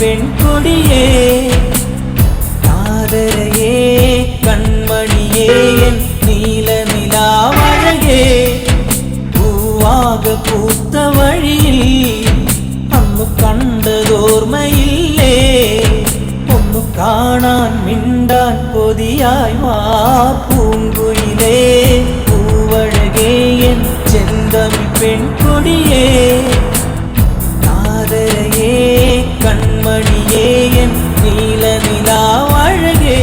பெண் கொடியே காதரையே கண்மணியே என் நீல நிலாவழகே பூவாக பூத்த வழியில் അന്നു കണ്ടതോർമ്മയില്ലേ ഒന്നു കാണാൻ മിണ്ടാൻ കൊതിയായി വാ പൂങ്കുയിലേ പൂവഴകേ എൻ ചെന്തമി പെൺകൊടിയേ കാതരയേ കൺമണിയേ എൻ നീല നിലാവഴകേ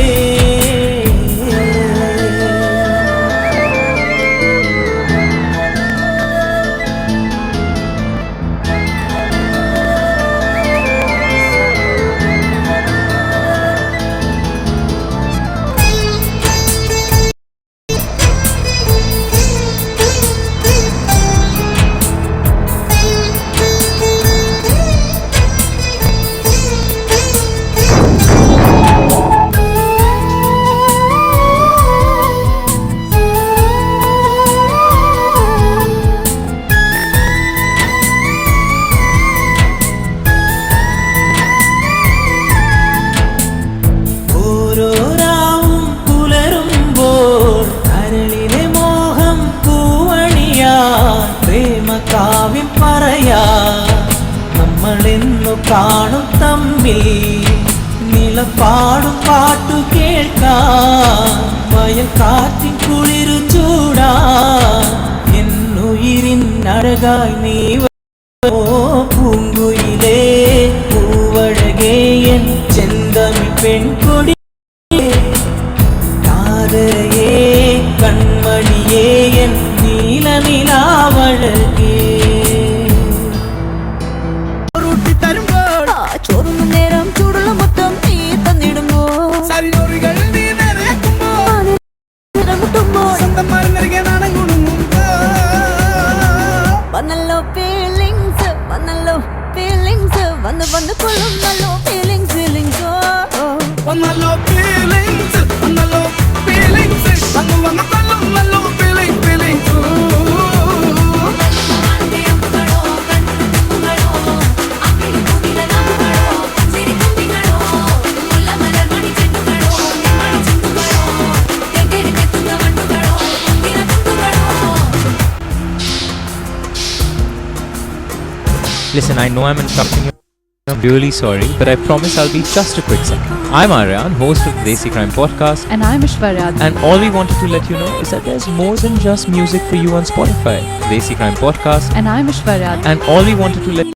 കാവ്യം പറയാ നമ്മളെന്നു കാണും തമ്മിൽ നിലപാടും പാട്ടു കേൾക്കാം വയൽ കാറ്റിൻ കുളിരു ചൂടാ എന്നുയിരിൻ അഴകായി നീ പൂങ്കുയിലേ പൂവഴകേ എൻ ചെന്തമി പെൺകൊടി കാതരയേ കൺമണിയേ എൻ നീല നിലാവഴകേ ചോറുന്ന നേരം ചൂടുള്ള മൊത്തം നീ തന്നിടുമ്പോൾ വന്നല്ലോ ഫീലിങ്സ് വന്നല്ലോ ഫീലിങ്സ് വന്ന് വന്ന് കൊള്ളുന്നല്ലോ ഫീലിങ്സ് ഫീലിങ്സ് വന്നല്ലോ ഫീലിങ്സ് വന്നല്ലോ ഫീലിങ്സ് വന്ന് വന്ന് കൊള്ളുന്നല്ലോ feelings feelings Listen, I know I'm interrupting you. I'm really sorry, but I promise I'll be just a quick second. I'm Aryan, host of the Desi Crime Podcast. And I'm Ishwarya. And all we wanted to let you know is that there's more than just music for you on Spotify. Desi Crime Podcast. And I'm Ishwarya. And all we wanted to let